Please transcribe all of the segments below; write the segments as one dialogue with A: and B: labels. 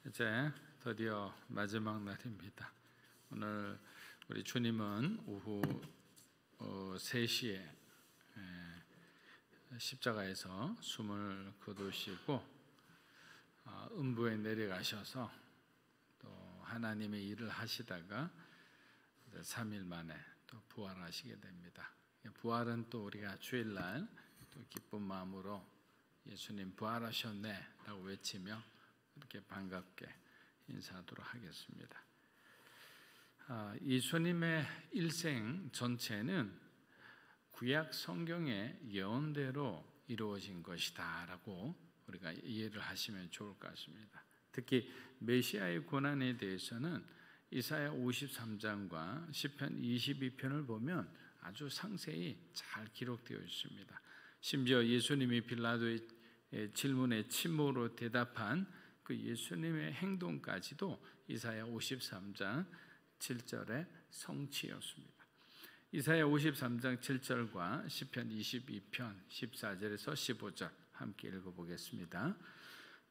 A: 이제 드디어 마지막 날입니다. 오늘 우리 주님은 오후 3시에 십자가에서 숨을 거두시고 음부에 내려가셔서 또 하나님의 일을 하시다가 3일 만에 또 부활하시게 됩니다. 부활은 또 우리가 주일날 또 기쁜 마음으로 예수님 부활하셨네 라고 외치며 이렇게 반갑게 인사하도록 하겠습니다. 예수님의 일생 전체는 구약 성경의 예언대로 이루어진 것이다 라고 우리가 이해를 하시면 좋을 것 같습니다. 특히 메시아의 고난에 대해서는 이사야 53장과 시편 22편을 보면 아주 상세히 잘 기록되어 있습니다. 심지어 예수님이 빌라도의 질문에 침묵으로 대답한 그 예수님의 행동까지도 이사야 53장 7절의 성취였습니다. 이사야 53장 7절과 시편 22편 14절에서 15절 함께 읽어보겠습니다.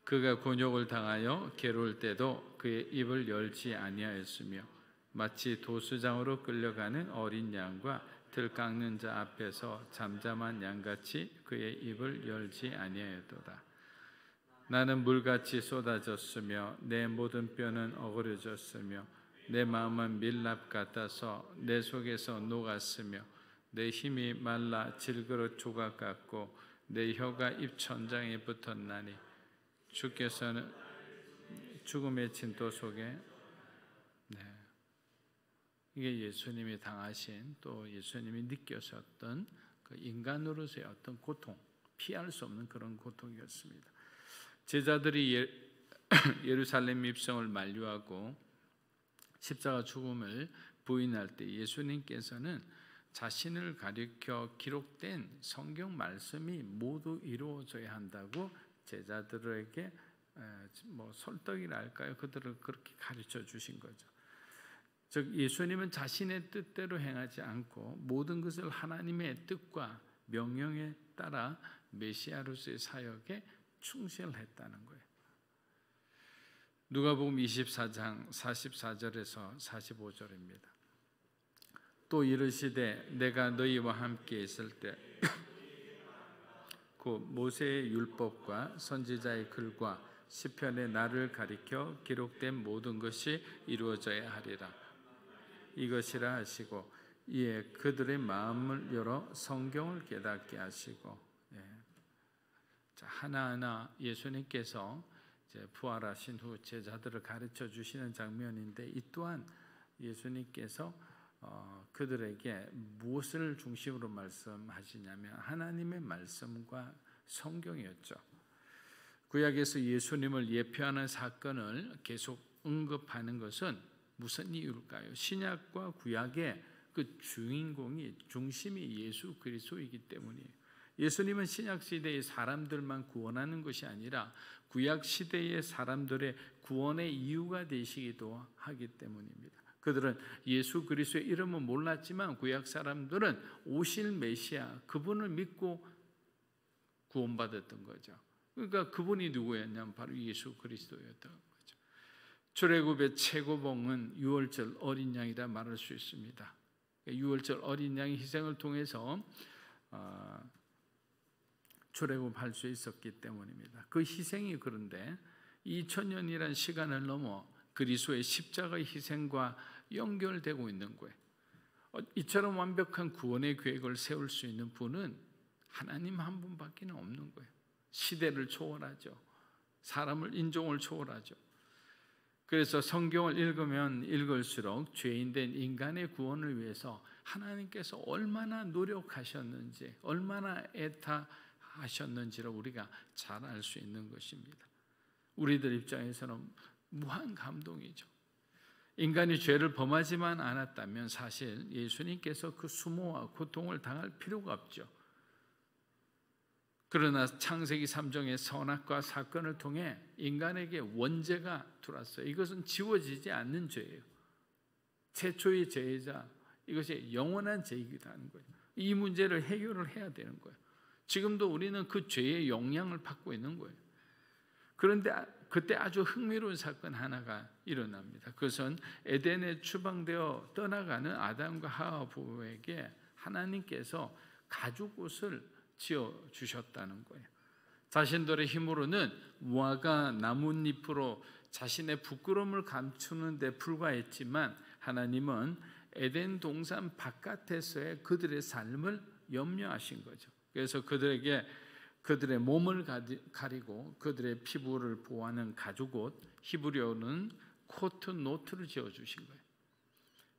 A: 그가 곤욕을 당하여 괴로울 때도 그의 입을 열지 아니하였으며 마치 도수장으로 끌려가는 어린 양과 들 깎는 자 앞에서 잠잠한 양같이 그의 입을 열지 아니하였도다. 나는 물같이 쏟아졌으며 내 모든 뼈는 어그러졌으며 내 마음은 밀랍 같아서 내 속에서 녹았으며 내 힘이 말라 질그릇 조각 같고 내 혀가 입천장에 붙었나니 주께서는 죽음의 진토 속에 이게 예수님이 당하신 또 예수님이 느끼셨던 그 인간으로서의 어떤 고통, 피할 수 없는 그런 고통이었습니다. 제자들이 예루살렘 입성을 만류하고 십자가 죽음을 부인할 때 예수님께서는 자신을 가리켜 기록된 성경 말씀이 모두 이루어져야 한다고 제자들에게 설득이랄까요? 그들을 그렇게 가르쳐 주신 거죠. 즉 예수님은 자신의 뜻대로 행하지 않고 모든 것을 하나님의 뜻과 명령에 따라 메시아로서의 사역에 충실했다는 거예요. 누가복음 24장 44절에서 45절입니다. 또 이르시되 내가 너희와 함께 있을 때 그 모세의 율법과 선지자의 글과 시편의 나를 가리켜 기록된 모든 것이 이루어져야 하리라. 이것이라 하시고 이에 그들의 마음을 열어 성경을 깨닫게 하시고 하나하나 예수님께서 이제 부활하신 후 제자들을 가르쳐 주시는 장면인데 이 또한 예수님께서 그들에게 무엇을 중심으로 말씀하시냐면 하나님의 말씀과 성경이었죠. 구약에서 예수님을 예표하는 사건을 계속 언급하는 것은 무슨 이유일까요? 신약과 구약의 그 주인공이 중심이 예수 그리스도이기 때문이에요. 예수님은 신약 시대의 사람들만 구원하는 것이 아니라 구약 시대의 사람들의 구원의 이유가 되시기도 하기 때문입니다. 그들은 예수 그리스도의 이름은 몰랐지만 구약 사람들은 오실 메시아 그분을 믿고 구원받았던 거죠. 그러니까 그분이 누구였냐면 바로 예수 그리스도였던 거죠. 출애굽의 최고봉은 유월절 어린 양이라 말할 수 있습니다. 유월절 어린 양의 희생을 통해서 출애굽할 수 있었기 때문입니다. 그 희생이 그런데 2000년이라는 시간을 넘어 그리스도의 십자가의 희생과 연결되고 있는 거예요. 이처럼 완벽한 구원의 계획을 세울 수 있는 분은 하나님 한 분밖에 없는 거예요. 시대를 초월하죠. 사람을 인종을 초월하죠. 그래서 성경을 읽으면 읽을수록 죄인된 인간의 구원을 위해서 하나님께서 얼마나 노력하셨는지 얼마나 애타하셨는지를 우리가 잘 알 수 있는 것입니다. 우리들 입장에서는 무한 감동이죠. 인간이 죄를 범하지만 않았다면 사실 예수님께서 그 수모와 고통을 당할 필요가 없죠. 그러나 창세기 3장의 선악과 사건을 통해 인간에게 원죄가 들어왔어요. 이것은 지워지지 않는 죄예요. 최초의 죄이자 이것이 영원한 죄이기도 하는 거예요. 이 문제를 해결을 해야 되는 거예요. 지금도 우리는 그 죄의 영향을 받고 있는 거예요. 그런데 그때 아주 흥미로운 사건 하나가 일어납니다. 그것은 에덴에 추방되어 떠나가는 아담과 하와 부부에게 하나님께서 가죽옷을 지어 주셨다는 거예요. 자신들의 힘으로는 무화과 나뭇잎으로 자신의 부끄러움을 감추는 데 불과했지만 하나님은 에덴 동산 바깥에서의 그들의 삶을 염려하신 거죠. 그래서 그들의 몸을 가리고 그들의 피부를 보호하는 가죽옷, 히브리어는 코트노트를 지어주신 거예요.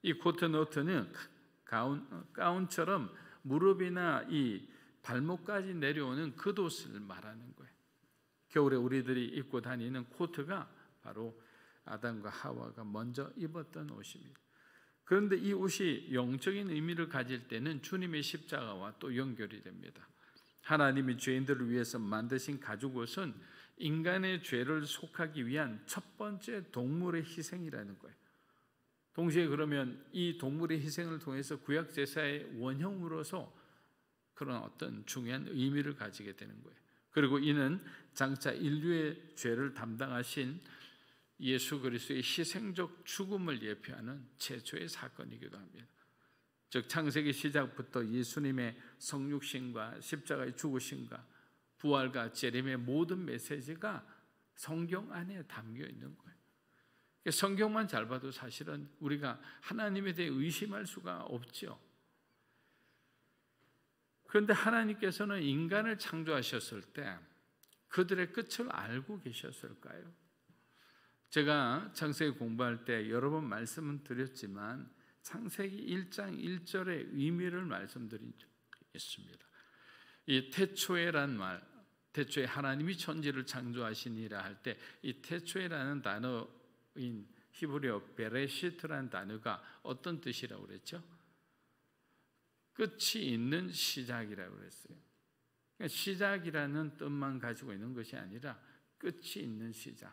A: 이 코트노트는 가운처럼 무릎이나 이 발목까지 내려오는 겉옷을 말하는 거예요. 겨울에 우리들이 입고 다니는 코트가 바로 아담과 하와가 먼저 입었던 옷입니다. 그런데 이 옷이 영적인 의미를 가질 때는 주님의 십자가와 또 연결이 됩니다. 하나님이 죄인들을 위해서 만드신 가죽옷은 인간의 죄를 속하기 위한 첫 번째 동물의 희생이라는 거예요. 동시에 그러면 이 동물의 희생을 통해서 구약 제사의 원형으로서 그런 어떤 중요한 의미를 가지게 되는 거예요. 그리고 이는 장차 인류의 죄를 담당하신 예수 그리스도의 희생적 죽음을 예표하는 최초의 사건이기도 합니다. 즉 창세기 시작부터 예수님의 성육신과 십자가의 죽으심과 부활과 재림의 모든 메시지가 성경 안에 담겨 있는 거예요. 성경만 잘 봐도 사실은 우리가 하나님에 대해 의심할 수가 없죠. 그런데 하나님께서는 인간을 창조하셨을 때 그들의 끝을 알고 계셨을까요? 제가 창세기 공부할 때 여러 번 말씀은 드렸지만 창세기 1장 1절의 의미를 말씀드린 적이 있습니다. 이 태초에란 말, 태초에 하나님이 천지를 창조하시니라 할 때 이 태초에라는 단어인 히브리어 베레시트라는 단어가 어떤 뜻이라고 그랬죠? 끝이 있는 시작이라고 그랬어요. 그러니까 시작이라는 뜻만 가지고 있는 것이 아니라 끝이 있는 시작.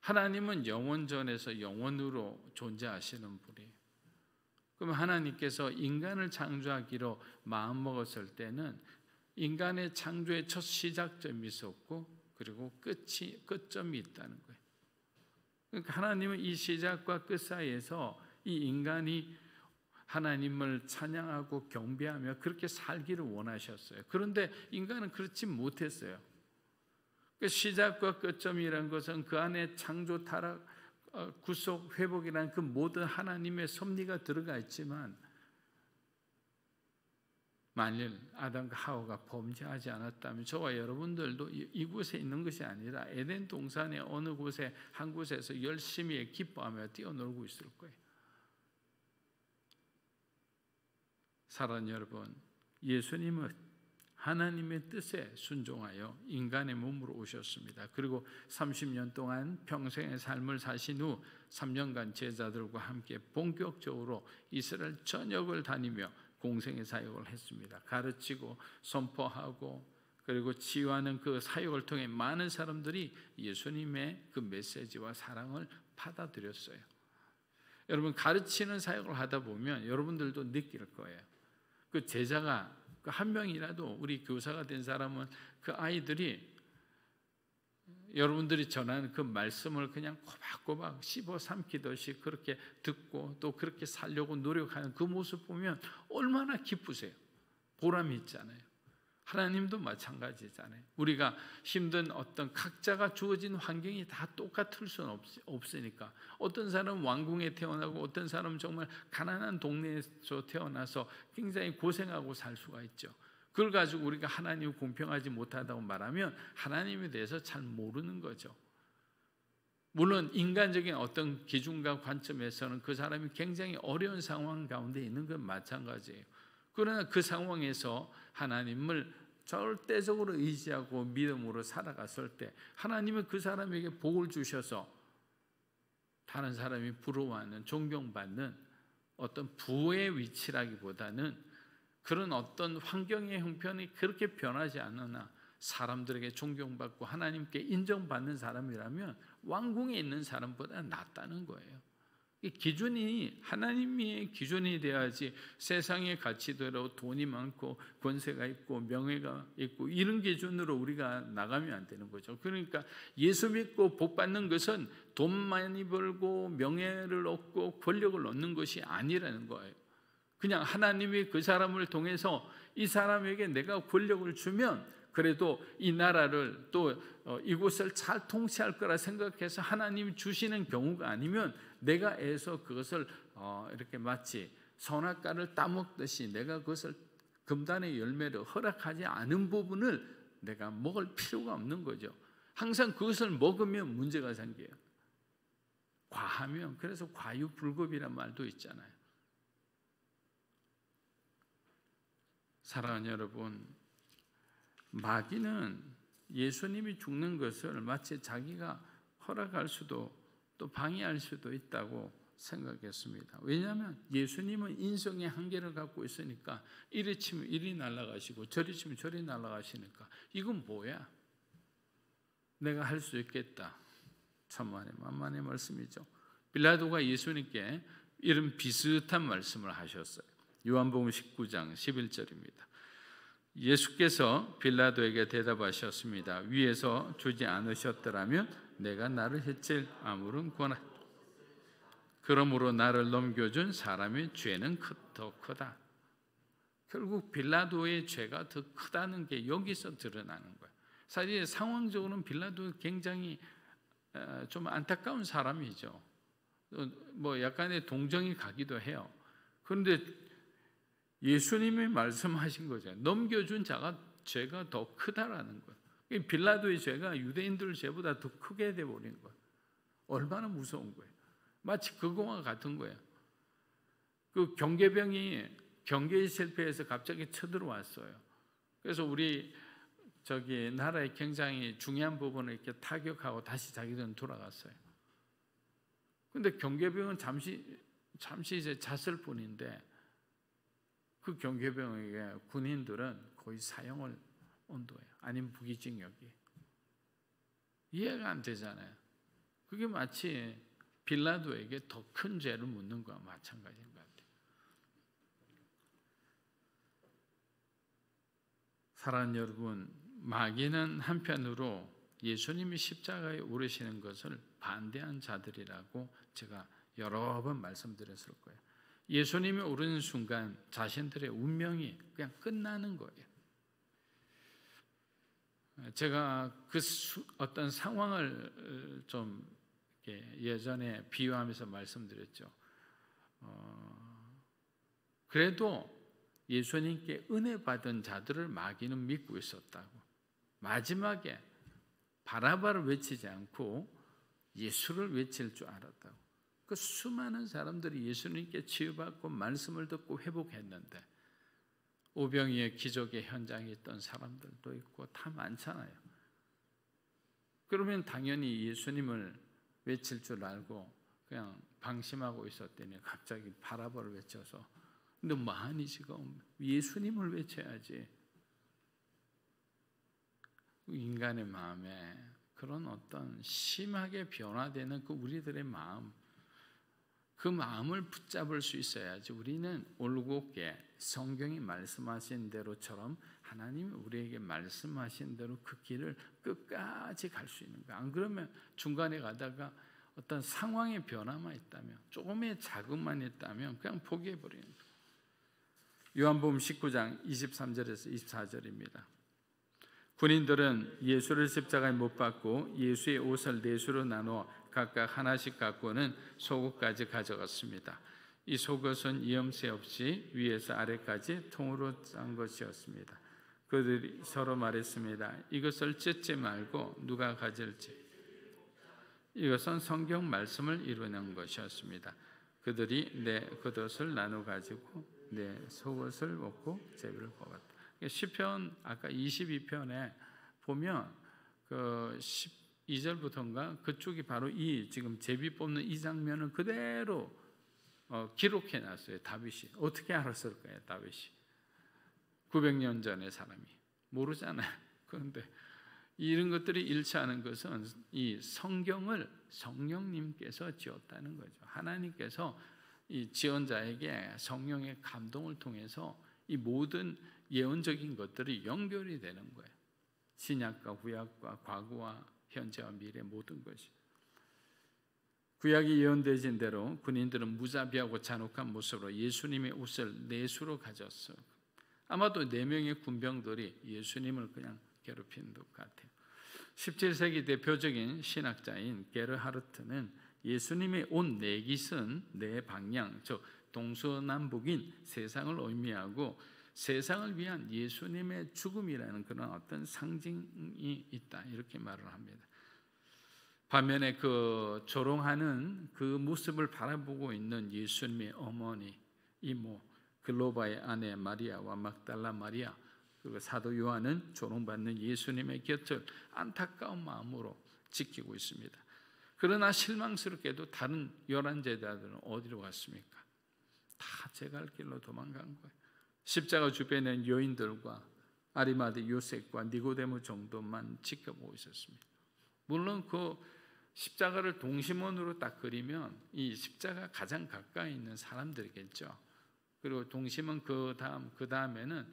A: 하나님은 영원전에서 영원으로 존재하시는 분이에요. 그럼 하나님께서 인간을 창조하기로 마음먹었을 때는 인간의 창조의 첫 시작점이 있었고 그리고 끝점이 있다는 거예요. 그러니까 하나님은 이 시작과 끝 사이에서 이 인간이 하나님을 찬양하고 경배하며 그렇게 살기를 원하셨어요. 그런데 인간은 그렇지 못했어요. 그 시작과 끝점이라는 것은 그 안에 창조, 타락, 구속, 회복이라는 그 모든 하나님의 섭리가 들어가 있지만 만일 아담과 하와가 범죄하지 않았다면 저와 여러분들도 이곳에 있는 것이 아니라 에덴 동산의 어느 곳에 한 곳에서 열심히 기뻐하며 뛰어놀고 있을 거예요. 사랑하는 여러분, 예수님은 하나님의 뜻에 순종하여 인간의 몸으로 오셨습니다. 그리고 30년 동안 평생의 삶을 사신 후 3년간 제자들과 함께 본격적으로 이스라엘 전역을 다니며 공생의 사역을 했습니다. 가르치고 선포하고 그리고 치유하는 그 사역을 통해 많은 사람들이 예수님의 그 메시지와 사랑을 받아들였어요. 여러분, 가르치는 사역을 하다 보면 여러분들도 느낄 거예요. 그 제자가 한 명이라도 우리 교사가 된 사람은 그 아이들이 여러분들이 전하는 그 말씀을 그냥 꼬박꼬박 씹어 삼키듯이 그렇게 듣고 또 그렇게 살려고 노력하는 그 모습 보면 얼마나 기쁘세요. 보람이 있잖아요. 하나님도 마찬가지잖아요. 우리가 힘든 어떤 각자가 주어진 환경이 다 똑같을 수는 없으니까 어떤 사람은 왕궁에 태어나고 어떤 사람은 정말 가난한 동네에서 태어나서 굉장히 고생하고 살 수가 있죠. 그걸 가지고 우리가 하나님을 공평하지 못하다고 말하면 하나님에 대해서 잘 모르는 거죠. 물론 인간적인 어떤 기준과 관점에서는 그 사람이 굉장히 어려운 상황 가운데 있는 건 마찬가지예요. 그러나 그 상황에서 하나님을 절대적으로 의지하고 믿음으로 살아갔을 때 하나님은 그 사람에게 복을 주셔서 다른 사람이 부러워하는 존경받는 어떤 부의 위치라기보다는 그런 어떤 환경의 형편이 그렇게 변하지 않으나 사람들에게 존경받고 하나님께 인정받는 사람이라면 왕궁에 있는 사람보다 낫다는 거예요. 이 기준이 하나님의 기준이 돼야지 세상의 가치대로 돈이 많고 권세가 있고 명예가 있고 이런 기준으로 우리가 나가면 안 되는 거죠. 그러니까 예수 믿고 복 받는 것은 돈 많이 벌고 명예를 얻고 권력을 얻는 것이 아니라는 거예요. 그냥 하나님이 그 사람을 통해서 이 사람에게 내가 권력을 주면 그래도 이 나라를 또 이곳을 잘 통치할 거라 생각해서 하나님이 주시는 경우가 아니면 내가 애서 그것을 이렇게 마치 선악과를 따먹듯이 내가 그것을 금단의 열매를 허락하지 않은 부분을 내가 먹을 필요가 없는 거죠. 항상 그것을 먹으면 문제가 생겨요. 과하면, 그래서 과유불급이란 말도 있잖아요. 사랑하는 여러분, 마귀는 예수님이 죽는 것을 마치 자기가 허락할 수도 또 방해할 수도 있다고 생각했습니다. 왜냐하면 예수님은 인성의 한계를 갖고 있으니까 이리 치면 이리 날아가시고 저리 치면 저리 날아가시니까 이건 뭐야? 내가 할 수 있겠다. 천만의 만만의 말씀이죠. 빌라도가 예수님께 이런 비슷한 말씀을 하셨어요. 요한복음 19장 11절입니다. 예수께서 빌라도에게 대답하셨습니다. 위에서 주지 않으셨더라면 내가 나를 해칠 아무런 권한, 그러므로 나를 넘겨준 사람의 죄는 더 크다. 결국 빌라도의 죄가 더 크다는 게 여기서 드러나는 거예요. 사실 상황적으로는 빌라도 굉장히 좀 안타까운 사람이죠. 뭐 약간의 동정이 가기도 해요. 그런데 예수님이 말씀하신 거죠. 넘겨준 자가 죄가 더 크다라는 거예요. 빌라도의 죄가 유대인들 죄보다 더 크게 돼버린 거예요. 얼마나 무서운 거예요. 마치 그거와 같은 거예요. 그 경계병이 경계에 실패해서 갑자기 쳐들어왔어요. 그래서 우리 나라의 굉장히 중요한 부분을 이렇게 타격하고 다시 자기들은 돌아갔어요. 근데 경계병은 잠시 이제 잤을 뿐인데 그 경계병에게 군인들은 거의 사형을 온도예요. 아니면 무기징역이. 이해가 안 되잖아요. 그게 마치 빌라도에게 더 큰 죄를 묻는 거와 마찬가지인 것 같아요. 사랑하는 여러분, 마귀는 한편으로 예수님이 십자가에 오르시는 것을 반대한 자들이라고 제가 여러 번 말씀드렸을 거예요. 예수님이 오르는 순간 자신들의 운명이 그냥 끝나는 거예요. 제가 어떤 상황을 좀 예전에 비유하면서 말씀드렸죠. 그래도 예수님께 은혜 받은 자들을 마귀는 믿고 있었다고. 마지막에 바라바를 외치지 않고 예수를 외칠 줄 알았다고. 그 수많은 사람들이 예수님께 치유받고 말씀을 듣고 회복했는데 오병이의 기적의 현장에 있던 사람들도 있고 다 많잖아요. 그러면 당연히 예수님을 외칠 줄 알고 그냥 방심하고 있었더니 갑자기 바라바를 외쳐서 근데 많이 지금 예수님을 외쳐야지. 인간의 마음에 그런 어떤 심하게 변화되는 그 우리들의 마음, 그 마음을 붙잡을 수 있어야지 우리는 올곧게 성경이 말씀하신 대로처럼 하나님이 우리에게 말씀하신 대로 그 길을 끝까지 갈 수 있는 거야. 안 그러면 중간에 가다가 어떤 상황의 변화만 있다면, 조금의 자극만 있다면 그냥 포기해버리는 거야. 요한복음 19장 23절에서 24절입니다. 군인들은 예수를 십자가에 못 박고 예수의 옷을 네 수로 나누어 각각 하나씩 갖고는 속옷까지 가져갔습니다. 이 속옷은 이염새 없이 위에서 아래까지 통으로 짠 것이었습니다. 그들이 서로 말했습니다. 이것을 찢지 말고 누가 가질지. 이것은 성경 말씀을 이루는 것이었습니다. 그들이 내 겉옷을 나눠 가지고 내 속옷을 벗고 제비를 뽑았다. 시편 아까 22편에 보면 그 12절부터인가 그쪽이 바로 이 지금 제비 뽑는 이 장면을 그대로 기록해 놨어요. 다윗이 어떻게 알았을까요? 다윗이 900년 전의 사람이 모르잖아요. 그런데 이런 것들이 일치하는 것은 이 성경을 성령님께서 지었다는 거죠. 하나님께서 이 지언자에게 성령의 감동을 통해서 이 모든 예언적인 것들이 연결이 되는 거예요. 신약과 구약과 과거와 현재와 미래 모든 것이. 구약이 예언되진 대로 군인들은 무자비하고 잔혹한 모습으로 예수님의 옷을 내수로 가졌어요. 아마도 4명의 군병들이 예수님을 그냥 괴롭히는 것 같아요. 17세기 대표적인 신학자인 게르하르트는 예수님의 옷 내깃은 네 방향, 즉 동서남북인 세상을 의미하고 세상을 위한 예수님의 죽음이라는 그런 어떤 상징이 있다, 이렇게 말을 합니다. 반면에 그 조롱하는 그 모습을 바라보고 있는 예수님의 어머니 이모 글로바의 아내 마리아와 막달라 마리아, 그리고 사도 요한은 조롱받는 예수님의 곁을 안타까운 마음으로 지키고 있습니다. 그러나 실망스럽게도 다른 11제자들은 어디로 갔습니까? 다 제 갈 길로 도망간 거예요. 십자가 주변에 여인들과 아리마대 요셉과 니고데모 정도만 지켜보고 있었습니다. 물론 그 십자가를 동심원으로 딱 그리면 이 십자가 가장 가까이 있는 사람들이겠죠. 그리고 동심은 그 다음에는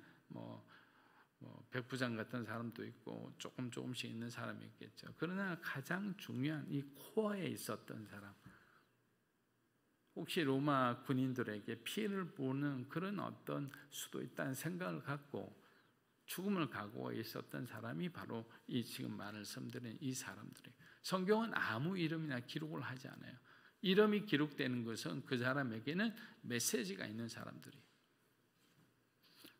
A: 백부장 같은 사람도 있고 조금씩 있는 사람이 있겠죠. 그러나 가장 중요한 이 코어에 있었던 사람, 혹시 로마 군인들에게 피해를 보는 그런 어떤 수도 있다는 생각을 갖고 죽음을 각오해 있었던 사람이 바로 이 지금 말씀드린 이 사람들이에요. 성경은 아무 이름이나 기록을 하지 않아요. 이름이 기록되는 것은 그 사람에게는 메시지가 있는 사람들이에요.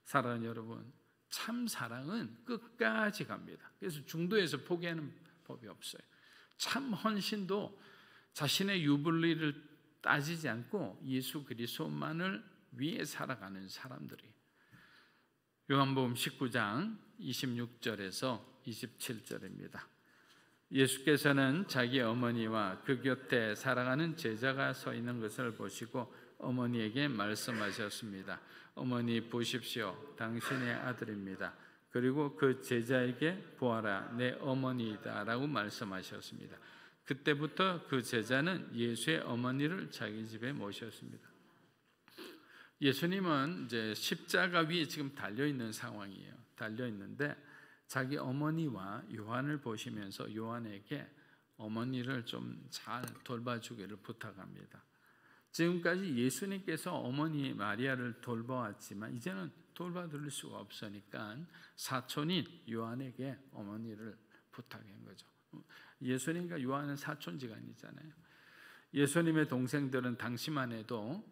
A: 사랑하는 여러분, 참 사랑은 끝까지 갑니다. 그래서 중도에서 포기하는 법이 없어요. 참 헌신도 자신의 유불리를 따지지 않고 예수 그리스도만을 위해 살아가는 사람들이. 요한복음 19장 26절에서 27절입니다. 예수께서는 자기 어머니와 그 곁에 사랑하는 제자가 서 있는 것을 보시고 어머니에게 말씀하셨습니다. 어머니 보십시오, 당신의 아들입니다. 그리고 그 제자에게 보아라, 내 어머니이다 라고 말씀하셨습니다. 그때부터 그 제자는 예수의 어머니를 자기 집에 모셨습니다. 예수님은 이제 십자가 위에 지금 달려있는 상황이에요. 달려있는데 자기 어머니와 요한을 보시면서 요한에게 어머니를 좀 잘 돌봐주기를 부탁합니다. 지금까지 예수님께서 어머니 마리아를 돌봐왔지만 이제는 돌봐드릴 수가 없으니까 사촌인 요한에게 어머니를 부탁한 거죠. 예수님과 요한은 사촌지간이잖아요. 예수님의 동생들은 당시만 해도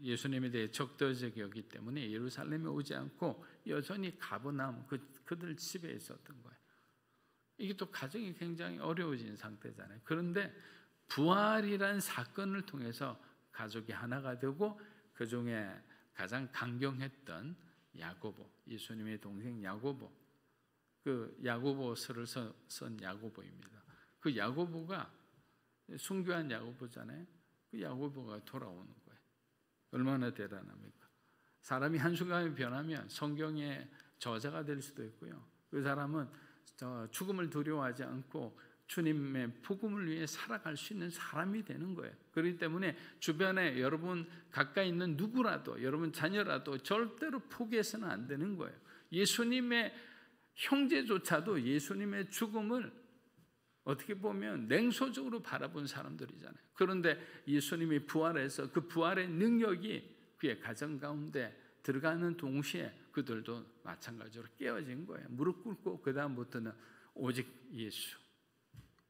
A: 예수님에 대해 적대적이었기 때문에 예루살렘에 오지 않고 여전히 가버나움 그들 집에 있었던 거예요. 이게 또 가정이 굉장히 어려워진 상태잖아요. 그런데 부활이란 사건을 통해서 가족이 하나가 되고 그 중에 가장 강경했던 야고보, 예수님의 동생 야고보, 그 야고보서를 쓴 야고보입니다. 그 야고보가 순교한 야고보잖아요. 그 야고보가 돌아오는 거예요. 얼마나 대단합니까? 사람이 한순간에 변하면 성경의 저자가 될 수도 있고요. 그 사람은 죽음을 두려워하지 않고 주님의 복음을 위해 살아갈 수 있는 사람이 되는 거예요. 그렇기 때문에 주변에 여러분 가까이 있는 누구라도, 여러분 자녀라도 절대로 포기해서는 안 되는 거예요. 예수님의 형제조차도 예수님의 죽음을 어떻게 보면 냉소적으로 바라본 사람들이잖아요. 그런데 예수님이 부활해서 그 부활의 능력이 그의 가정 가운데 들어가는 동시에 그들도 마찬가지로 깨어진 거예요. 무릎 꿇고 그 다음부터는 오직 예수,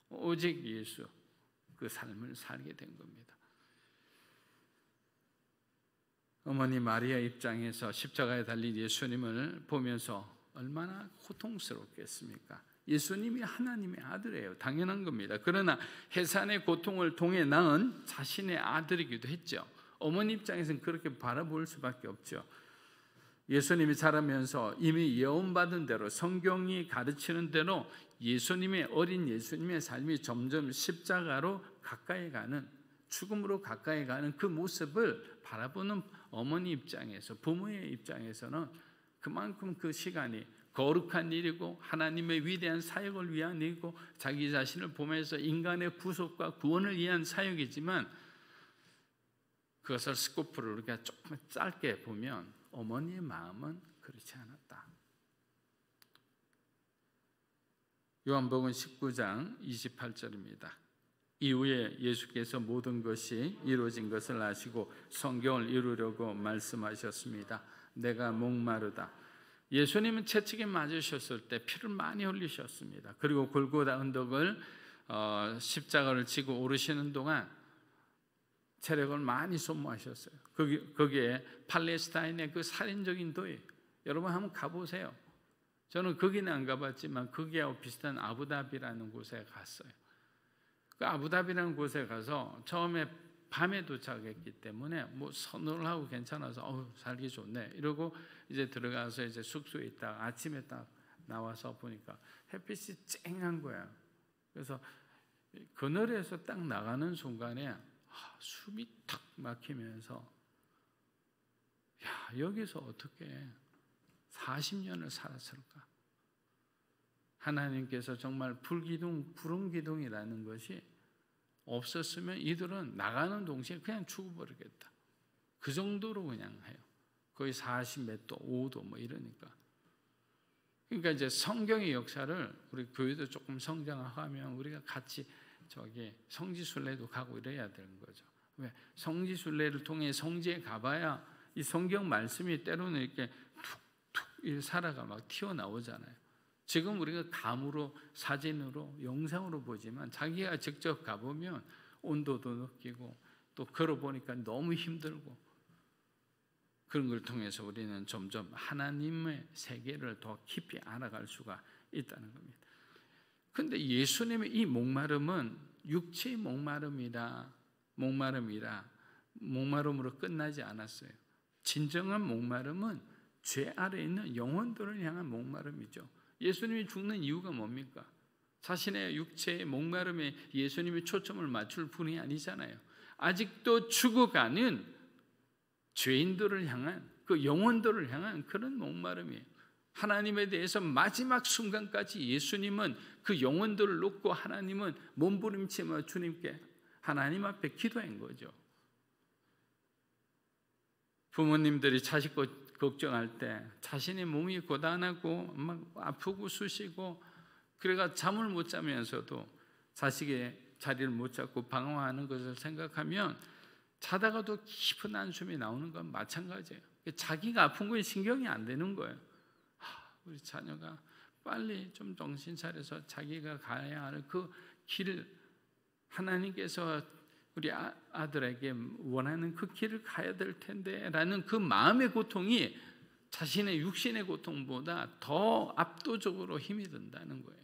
A: 오직 예수, 그 삶을 살게 된 겁니다. 어머니 마리아 입장에서 십자가에 달린 예수님을 보면서 얼마나 고통스럽겠습니까? 예수님이 하나님의 아들이에요. 당연한 겁니다. 그러나 해산의 고통을 통해 낳은 자신의 아들이기도 했죠. 어머니 입장에서는 그렇게 바라볼 수밖에 없죠. 예수님이 자라면서 이미 예언받은 대로 성경이 가르치는 대로 예수님의 어린 예수님의 삶이 점점 십자가로 가까이 가는, 죽음으로 가까이 가는 그 모습을 바라보는 어머니 입장에서, 부모의 입장에서는 그만큼 그 시간이 거룩한 일이고 하나님의 위대한 사역을 위한 일이고 자기 자신을 보면서 인간의 구속과 구원을 위한 사역이지만 그것을 스코프를 우리가 조금 짧게 보면 어머니의 마음은 그렇지 않았다. 요한복음 19장 28절입니다. 이후에 예수께서 모든 것이 이루어진 것을 아시고 성경을 이루려고 말씀하셨습니다. 내가 목마르다. 예수님은 채찍에 맞으셨을 때 피를 많이 흘리셨습니다. 그리고 골고다 언덕을 십자가를 지고 오르시는 동안 체력을 많이 소모하셨어요. 거기에 팔레스타인의 그 살인적인 도에 여러분 한번 가보세요. 저는 거기는 안 가봤지만 거기하고 비슷한 아부다비라는 곳에 갔어요. 그 아부다비라는 곳에 가서 처음에 밤에 도착했기 때문에 뭐 선호를 하고 괜찮아서 살기 좋네 이러고 이제 들어가서 이제 숙소에 있다가 아침에 딱 나와서 보니까 햇빛이 쨍한 거야. 그래서 그늘에서 딱 나가는 순간에 숨이 탁 막히면서 야, 여기서 어떻게 40년을 살았을까? 하나님께서 정말 불응기둥이라는 것이 없었으면 이들은 나가는 동시에 그냥 죽어버리겠다. 그 정도로 그냥 해요. 거의 40몇 도, 5도 뭐 이러니까. 그러니까 이제 성경의 역사를 우리 교회도 조금 성장하면 우리가 같이 성지순례도 가고 이래야 되는 거죠. 왜? 성지순례를 통해 성지에 가봐야 이 성경 말씀이 때로는 이렇게 툭툭 살아가 막 튀어나오잖아요. 지금 우리가 감으로, 사진으로, 영상으로 보지만 자기가 직접 가보면 온도도 느끼고 또 걸어보니까 너무 힘들고 그런 걸 통해서 우리는 점점 하나님의 세계를 더 깊이 알아갈 수가 있다는 겁니다. 그런데 예수님의 이 목마름은 육체의 목마름으로 끝나지 않았어요. 진정한 목마름은 죄 아래 있는 영혼들을 향한 목마름이죠. 예수님이 죽는 이유가 뭡니까? 자신의 육체의 목마름에 예수님이 초점을 맞출 분이 아니잖아요. 아직도 죽어가는 죄인들을 향한 그 영혼들을 향한 그런 목마름이에요. 하나님에 대해서 마지막 순간까지 예수님은 그 영혼들을 놓고 하나님은 몸부림치며 주님께 하나님 앞에 기도한 거죠. 부모님들이 자식 걱정할 때 자신의 몸이 고단하고 막 아프고 쑤시고 그래가 잠을 못 자면서도 자식의 자리를 못 잡고 방황하는 것을 생각하면 자다가도 깊은 한숨이 나오는 건 마찬가지예요. 자기가 아픈 거에 신경이 안 되는 거예요. 우리 자녀가 빨리 좀 정신 차려서 자기가 가야 할 그 길을 하나님께서 우리 아들에게 원하는 그 길을 가야 될 텐데 라는 그 마음의 고통이 자신의 육신의 고통보다 더 압도적으로 힘이 든다는 거예요.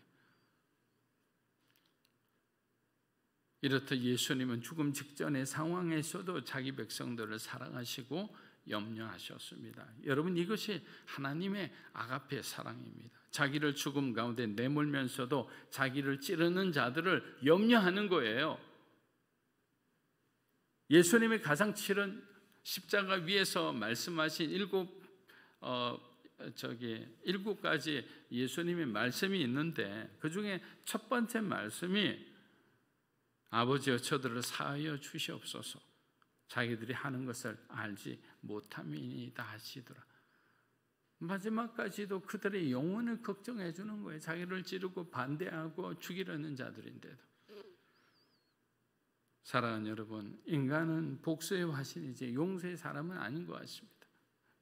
A: 이렇듯 예수님은 죽음 직전의 상황에서도 자기 백성들을 사랑하시고 염려하셨습니다. 여러분, 이것이 하나님의 아가페 사랑입니다. 자기를 죽음 가운데 내몰면서도 자기를 찌르는 자들을 염려하는 거예요. 예수님의 가장 치른 십자가 위에서 말씀하신 일곱 가지 예수님의 말씀이 있는데 그 중에 첫 번째 말씀이 아버지여 저들을 사하여 주시옵소서 자기들이 하는 것을 알지 못함이니이다 하시더라. 마지막까지도 그들의 영혼을 걱정해 주는 거예요. 자기를 찌르고 반대하고 죽이려는 자들인데도. 사랑하는 여러분, 인간은 복수의 화신이지 용서의 사람은 아닌 것 같습니다.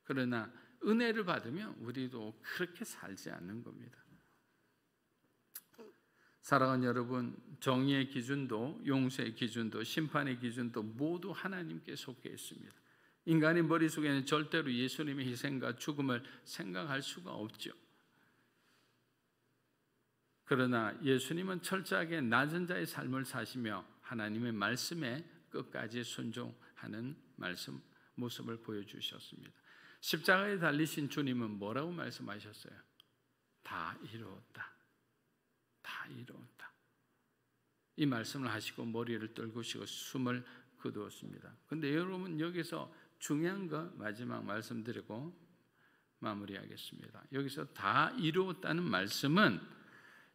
A: 그러나 은혜를 받으면 우리도 그렇게 살지 않는 겁니다. 사랑하는 여러분, 정의의 기준도 용서의 기준도 심판의 기준도 모두 하나님께 속해 있습니다. 인간의 머릿속에는 절대로 예수님의 희생과 죽음을 생각할 수가 없죠. 그러나 예수님은 철저하게 낮은 자의 삶을 사시며 하나님의 말씀에 끝까지 순종하는 모습을 보여주셨습니다. 십자가에 달리신 주님은 뭐라고 말씀하셨어요? 다 이루었다. 다 이루었다. 이 말씀을 하시고 머리를 떨구시고 숨을 거두었습니다. 그런데 여러분, 여기서 중요한 거 마지막 말씀드리고 마무리하겠습니다. 여기서 다 이루었다는 말씀은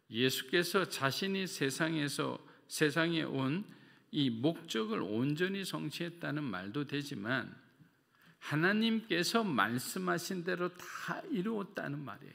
A: 예수께서 자신이 세상에 온 이 목적을 온전히 성취했다는 말도 되지만 하나님께서 말씀하신 대로 다 이루었다는 말이에요.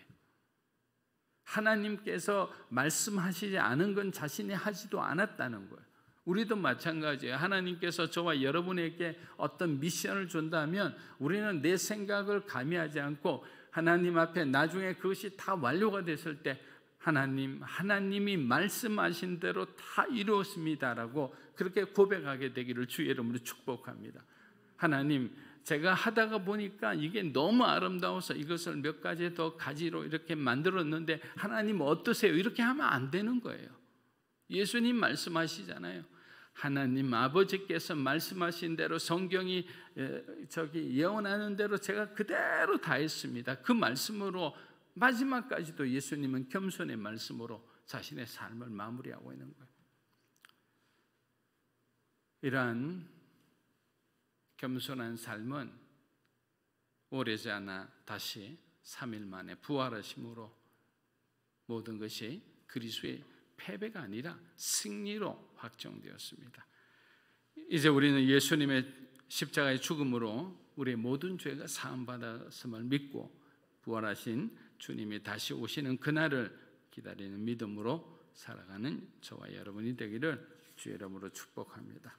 A: 하나님께서 말씀하시지 않은 건 자신이 하지도 않았다는 거예요. 우리도 마찬가지예요. 하나님께서 저와 여러분에게 어떤 미션을 준다면 우리는 내 생각을 가미하지 않고 하나님 앞에 나중에 그것이 다 완료가 됐을 때 하나님이 말씀하신 대로 다 이루었습니다라고 그렇게 고백하게 되기를 주의 이름으로 축복합니다. 하나님, 제가 하다가 보니까 이게 너무 아름다워서 이것을 몇 가지 더 가지로 이렇게 만들었는데 하나님 어떠세요? 이렇게 하면 안 되는 거예요. 예수님 말씀하시잖아요. 하나님 아버지께서 말씀하신 대로 성경이 예언하는 대로 제가 그대로 다 했습니다. 그 말씀으로 마지막까지도 예수님은 겸손의 말씀으로 자신의 삶을 마무리하고 있는 거예요. 이러한 겸손한 삶은 오래지 않아 다시 3일 만에 부활하심으로 모든 것이 그리스도의 패배가 아니라 승리로 확정되었습니다. 이제 우리는 예수님의 십자가의 죽음으로 우리의 모든 죄가 사함받았음을 믿고 부활하신 주님이 다시 오시는 그날을 기다리는 믿음으로 살아가는 저와 여러분이 되기를 주의 이름으로 축복합니다.